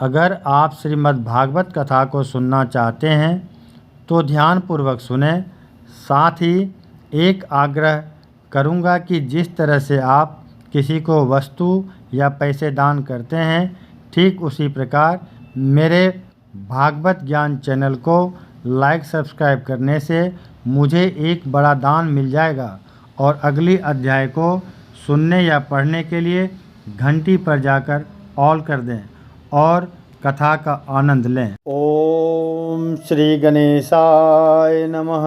अगर आप श्रीमद् भागवत कथा को सुनना चाहते हैं तो ध्यानपूर्वक सुनें। साथ ही एक आग्रह करूंगा कि जिस तरह से आप किसी को वस्तु या पैसे दान करते हैं, ठीक उसी प्रकार मेरे भागवत ज्ञान चैनल को लाइक सब्सक्राइब करने से मुझे एक बड़ा दान मिल जाएगा। और अगली अध्याय को सुनने या पढ़ने के लिए घंटी पर जाकर ऑल कर दें और कथा का आनंद लें। ओम श्री गणेशाय नमः।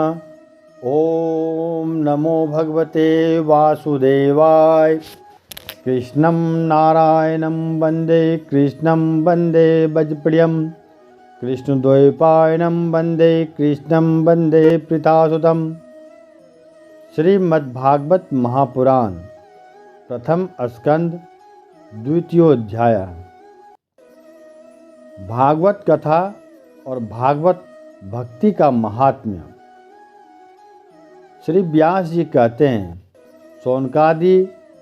ओम नमो भगवते वासुदेवाय। कृष्णं नारायणं वन्दे कृष्णं वन्दे भजप्रियं। कृष्णद्वैपायनं वन्दे कृष्णं वन्दे पृथासुतं। श्रीमद्भागवत महापुराण प्रथम स्कंद द्वितीयोध्याय। भागवत कथा और भागवत भक्ति का महात्म्य। श्री व्यास जी कहते हैं, शौनकादि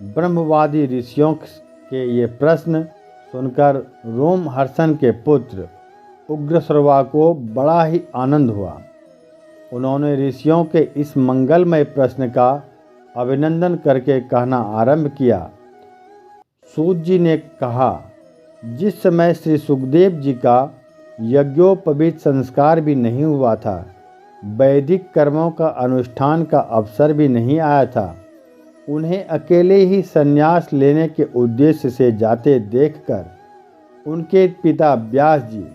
ब्रह्मवादी ऋषियों के ये प्रश्न सुनकर रोमहर्षण के पुत्र उग्रश्रवा को बड़ा ही आनंद हुआ। उन्होंने ऋषियों के इस मंगलमय प्रश्न का अभिनंदन करके कहना आरंभ किया। सूत जी ने कहा, जिस समय श्री सुखदेव जी का यज्ञोपवीत संस्कार भी नहीं हुआ था, वैदिक कर्मों का अनुष्ठान का अवसर भी नहीं आया था, उन्हें अकेले ही संन्यास लेने के उद्देश्य से जाते देखकर उनके पिता व्यास जी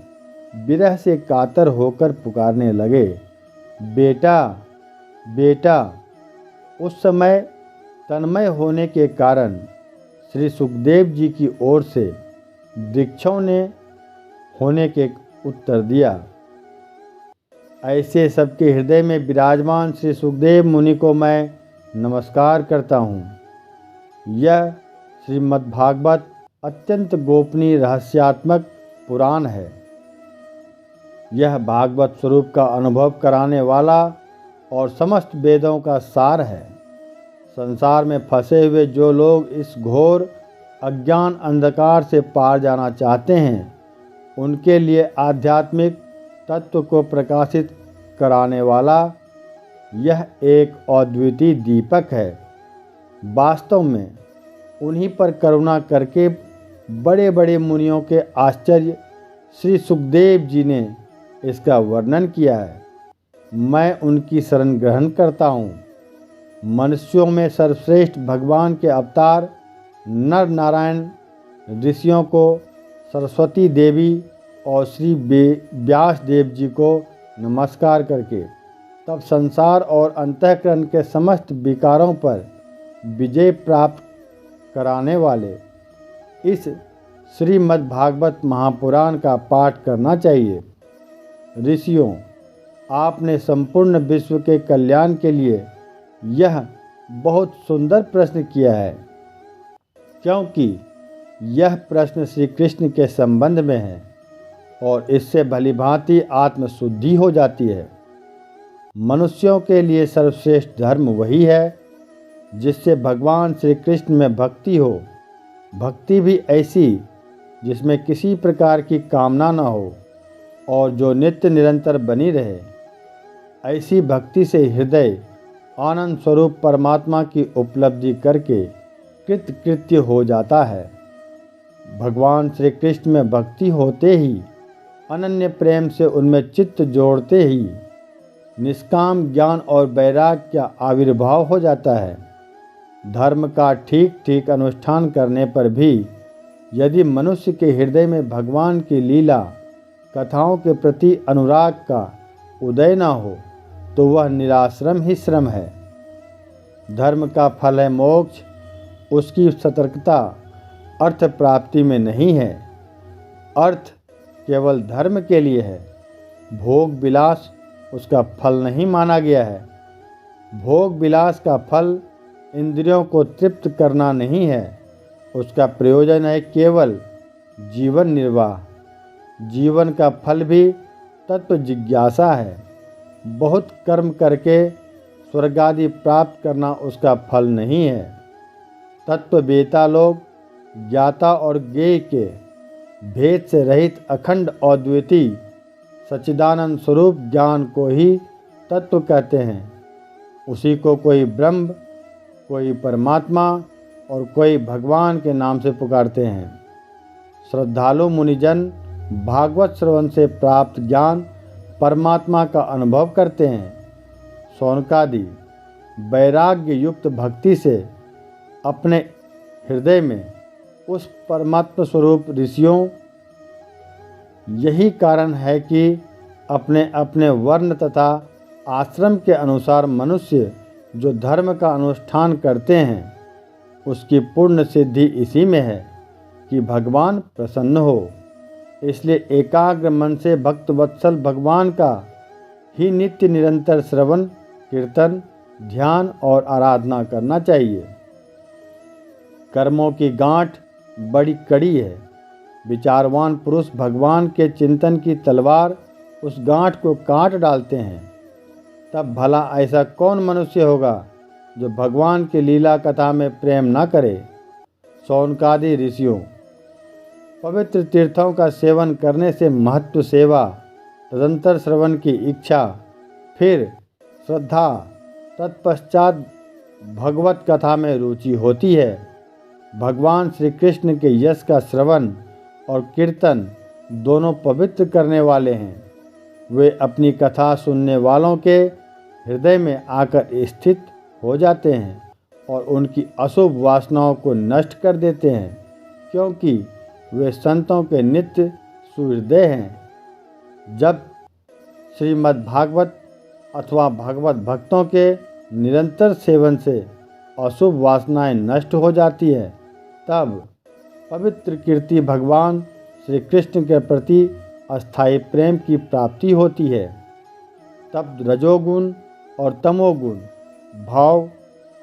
विरह से कातर होकर पुकारने लगे, बेटा बेटा। उस समय तन्मय होने के कारण श्री सुखदेव जी की ओर से वृक्षों ने होने के उत्तर दिया। ऐसे सबके हृदय में विराजमान श्री सुखदेव मुनि को मैं नमस्कार करता हूँ। यह श्रीमद्भागवत अत्यंत गोपनीय रहस्यात्मक पुराण है। यह भागवत स्वरूप का अनुभव कराने वाला और समस्त वेदों का सार है। संसार में फंसे हुए जो लोग इस घोर अज्ञान अंधकार से पार जाना चाहते हैं, उनके लिए आध्यात्मिक तत्व को प्रकाशित कराने वाला यह एक अद्वितीय दीपक है। वास्तव में उन्हीं पर करुणा करके बड़े बड़े मुनियों के आश्चर्य श्री सुखदेव जी ने इसका वर्णन किया है। मैं उनकी शरण ग्रहण करता हूँ। मनुष्यों में सर्वश्रेष्ठ भगवान के अवतार नर नारायण ऋषियों को, सरस्वती देवी और श्री व्यास देव जी को नमस्कार करके तब संसार और अंतःकरण के समस्त विकारों पर विजय प्राप्त कराने वाले इस श्रीमद्भागवत महापुराण का पाठ करना चाहिए। ऋषियों, आपने संपूर्ण विश्व के कल्याण के लिए यह बहुत सुंदर प्रश्न किया है, क्योंकि यह प्रश्न श्री कृष्ण के संबंध में है और इससे भलीभांति आत्मशुद्धि हो जाती है। मनुष्यों के लिए सर्वश्रेष्ठ धर्म वही है जिससे भगवान श्री कृष्ण में भक्ति हो। भक्ति भी ऐसी जिसमें किसी प्रकार की कामना न हो और जो नित्य निरंतर बनी रहे। ऐसी भक्ति से हृदय आनंद स्वरूप परमात्मा की उपलब्धि करके कृतकृत्य हो जाता है। भगवान श्री कृष्ण में भक्ति होते ही, अनन्य प्रेम से उनमें चित्त जोड़ते ही निष्काम ज्ञान और वैराग्य का आविर्भाव हो जाता है। धर्म का ठीक ठीक अनुष्ठान करने पर भी यदि मनुष्य के हृदय में भगवान की लीला कथाओं के प्रति अनुराग का उदय न हो तो वह निराश्रम ही श्रम है। धर्म का फल है मोक्ष। उसकी सतर्कता अर्थ प्राप्ति में नहीं है। अर्थ केवल धर्म के लिए है। भोग विलास उसका फल नहीं माना गया है। भोग विलास का फल इंद्रियों को तृप्त करना नहीं है। उसका प्रयोजन है केवल जीवन निर्वाह। जीवन का फल भी तत्व जिज्ञासा है। बहुत कर्म करके स्वर्ग आदि प्राप्त करना उसका फल नहीं है। तत्ववेता लोग ज्ञाता और ज्ञेय के भेद से रहित अखंड अद्वितीय सच्चिदानंद स्वरूप ज्ञान को ही तत्व कहते हैं। उसी को कोई ब्रह्म, कोई परमात्मा और कोई भगवान के नाम से पुकारते हैं। श्रद्धालु मुनिजन भागवत श्रवण से प्राप्त ज्ञान परमात्मा का अनुभव करते हैं। शौनकादि वैराग्य युक्त भक्ति से अपने हृदय में उस परमात्मा स्वरूप ऋषियों, यही कारण है कि अपने अपने वर्ण तथा आश्रम के अनुसार मनुष्य जो धर्म का अनुष्ठान करते हैं उसकी पूर्ण सिद्धि इसी में है कि भगवान प्रसन्न हो। इसलिए एकाग्र मन से भक्त वत्सल भगवान का ही नित्य निरंतर श्रवण, कीर्तन, ध्यान और आराधना करना चाहिए। कर्मों की गांठ बड़ी कड़ी है। विचारवान पुरुष भगवान के चिंतन की तलवार उस गांठ को काट डालते हैं। तब भला ऐसा कौन मनुष्य होगा जो भगवान की लीला कथा में प्रेम न करे। शौनकादि ऋषियों पवित्र तीर्थों का सेवन करने से महत्व सेवा, तदंतर श्रवण की इच्छा, फिर श्रद्धा, तत्पश्चात भगवत कथा में रुचि होती है। भगवान श्री कृष्ण के यश का श्रवण और कीर्तन दोनों पवित्र करने वाले हैं। वे अपनी कथा सुनने वालों के हृदय में आकर स्थित हो जाते हैं और उनकी अशुभ वासनाओं को नष्ट कर देते हैं, क्योंकि वे संतों के नित्य सुहृदय हैं। जब श्रीमद्भागवत अथवा भगवत भक्तों के निरंतर सेवन से अशुभ वासनाएं नष्ट हो जाती है, तब पवित्र कीर्ति भगवान श्री कृष्ण के प्रति अस्थायी प्रेम की प्राप्ति होती है। तब रजोगुण और तमोगुण, भाव,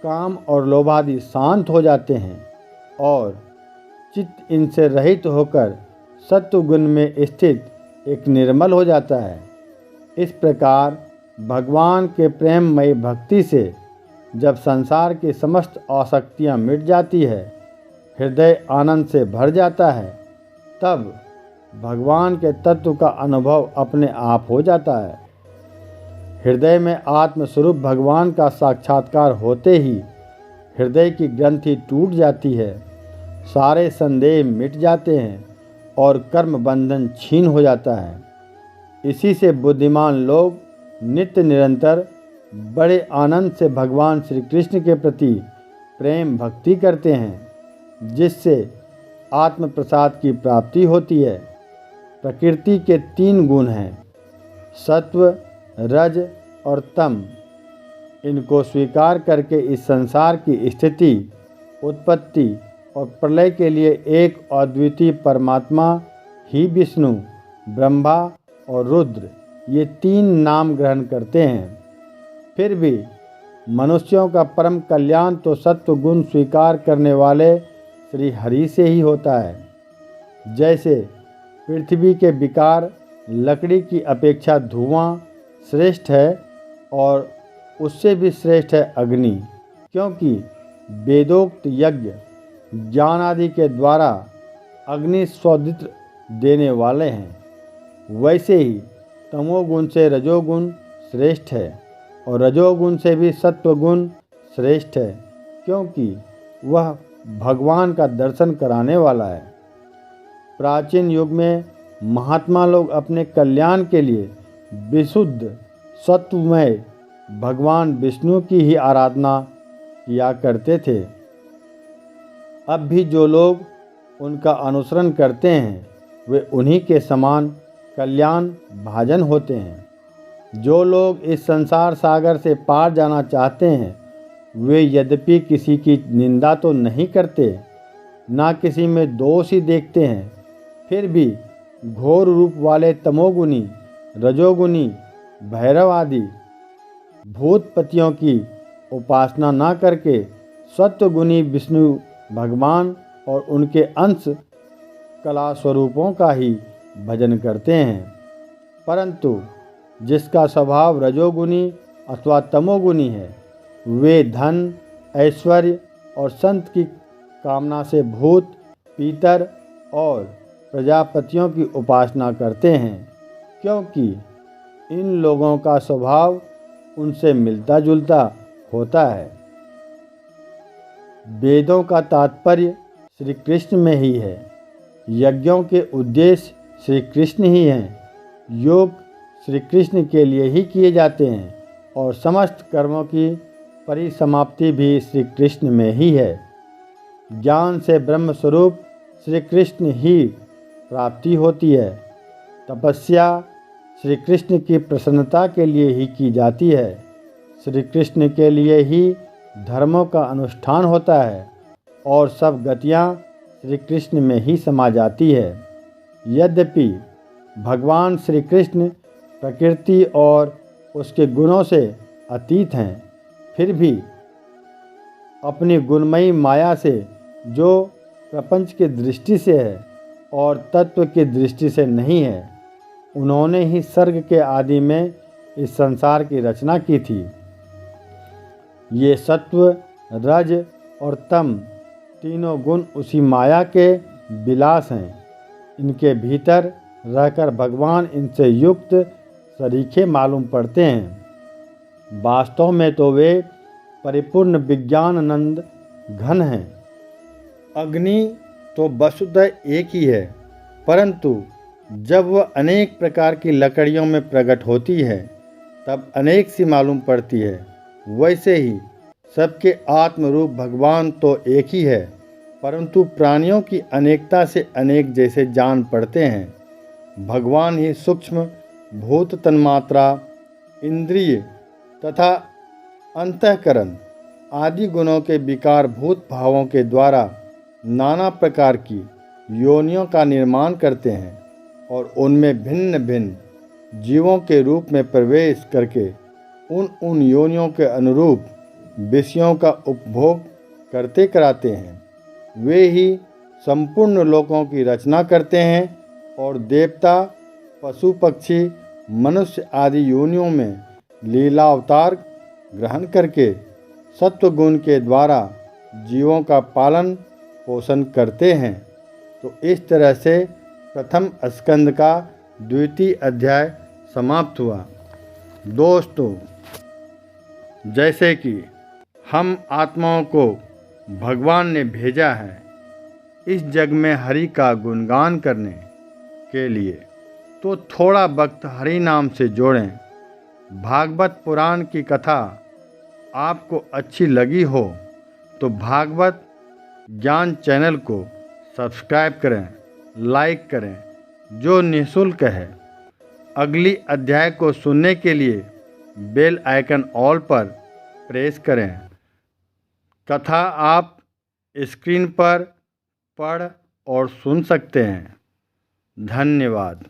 काम और लोभादि शांत हो जाते हैं और चित्त इनसे रहित होकर सत्वगुण में स्थित एक निर्मल हो जाता है। इस प्रकार भगवान के प्रेममयी भक्ति से जब संसार की समस्त आसक्तियाँ मिट जाती है, हृदय आनंद से भर जाता है, तब भगवान के तत्व का अनुभव अपने आप हो जाता है। हृदय में आत्मस्वरूप भगवान का साक्षात्कार होते ही हृदय की ग्रंथि टूट जाती है, सारे संदेह मिट जाते हैं और कर्म बंधन छीन हो जाता है। इसी से बुद्धिमान लोग नित्य निरंतर बड़े आनंद से भगवान श्री कृष्ण के प्रति प्रेम भक्ति करते हैं, जिससे आत्म प्रसाद की प्राप्ति होती है। प्रकृति के 3 गुण हैं, सत्व, रज और तम। इनको स्वीकार करके इस संसार की स्थिति, उत्पत्ति और प्रलय के लिए एक अद्वितीय परमात्मा ही विष्णु, ब्रह्मा और रुद्र, ये 3 नाम ग्रहण करते हैं। फिर भी मनुष्यों का परम कल्याण तो सत्व गुण स्वीकार करने वाले श्री हरि से ही होता है। जैसे पृथ्वी के विकार लकड़ी की अपेक्षा धुआं श्रेष्ठ है और उससे भी श्रेष्ठ है अग्नि, क्योंकि वेदोक्त यज्ञ ज्ञान आदि के द्वारा अग्नि स्वदित्र देने वाले हैं। वैसे ही तमोगुण से रजोगुण श्रेष्ठ है और रजोगुण से भी सत्वगुण श्रेष्ठ है, क्योंकि वह भगवान का दर्शन कराने वाला है। प्राचीन युग में महात्मा लोग अपने कल्याण के लिए विशुद्ध सत्वमय भगवान विष्णु की ही आराधना किया करते थे। अब भी जो लोग उनका अनुसरण करते हैं वे उन्हीं के समान कल्याण भाजन होते हैं। जो लोग इस संसार सागर से पार जाना चाहते हैं वे यद्यपि किसी की निंदा तो नहीं करते, ना किसी में दोष ही देखते हैं, फिर भी घोर रूप वाले तमोगुनी, रजोगुनी, भैरव आदि भूतपतियों की उपासना न करके सत्वगुणी विष्णु भगवान और उनके अंश कला स्वरूपों का ही भजन करते हैं। परंतु जिसका स्वभाव रजोगुनी अथवा तमोगुनी है वे धन, ऐश्वर्य और संत की कामना से भूत, पीतर और प्रजापतियों की उपासना करते हैं, क्योंकि इन लोगों का स्वभाव उनसे मिलता जुलता होता है। वेदों का तात्पर्य श्री कृष्ण में ही है। यज्ञों के उद्देश्य श्री कृष्ण ही हैं। योग श्री कृष्ण के लिए ही किए जाते हैं और समस्त कर्मों की परिसमाप्ति भी श्री कृष्ण में ही है। ज्ञान से ब्रह्म स्वरूप श्री कृष्ण ही प्राप्ति होती है। तपस्या श्री कृष्ण की प्रसन्नता के लिए ही की जाती है। श्री कृष्ण के लिए ही धर्मों का अनुष्ठान होता है और सब गतियाँ श्री कृष्ण में ही समा जाती है। यद्यपि भगवान श्री कृष्ण प्रकृति और उसके गुणों से अतीत हैं, फिर भी अपनी गुणमयी माया से, जो प्रपंच की दृष्टि से है और तत्व की दृष्टि से नहीं है, उन्होंने ही सर्ग के आदि में इस संसार की रचना की थी। ये सत्व, रज और तम तीनों गुण उसी माया के विलास हैं। इनके भीतर रहकर भगवान इनसे युक्त सरीखे मालूम पड़ते हैं। वास्तव में तो वे परिपूर्ण विज्ञानानंद घन हैं। अग्नि तो वस्तुतः एक ही है, परंतु जब वह अनेक प्रकार की लकड़ियों में प्रकट होती है तब अनेक सी मालूम पड़ती है। वैसे ही सबके आत्मरूप भगवान तो एक ही है, परंतु प्राणियों की अनेकता से अनेक जैसे जान पड़ते हैं। भगवान ही सूक्ष्म भूत तन्मात्रा, इंद्रिय तथा अंतःकरण आदि गुणों के विकार भूत भावों के द्वारा नाना प्रकार की योनियों का निर्माण करते हैं और उनमें भिन्न भिन्न जीवों के रूप में प्रवेश करके उन योनियों के अनुरूप विषयों का उपभोग करते कराते हैं। वे ही संपूर्ण लोकों की रचना करते हैं और देवता, पशु पक्षी, मनुष्य आदि योनियों में लीला अवतार ग्रहण करके सत्वगुण के द्वारा जीवों का पालन पोषण करते हैं। तो इस तरह से प्रथम स्कंद का द्वितीय अध्याय समाप्त हुआ। दोस्तों, जैसे कि हम आत्माओं को भगवान ने भेजा है इस जग में हरि का गुणगान करने के लिए, तो थोड़ा वक्त हरि नाम से जोड़ें। भागवत पुराण की कथा आपको अच्छी लगी हो तो भागवत ज्ञान चैनल को सब्सक्राइब करें, लाइक करें, जो निःशुल्क है। अगली अध्याय को सुनने के लिए बेल आइकन ऑल पर प्रेस करें। कथा आप स्क्रीन पर पढ़ और सुन सकते हैं। धन्यवाद।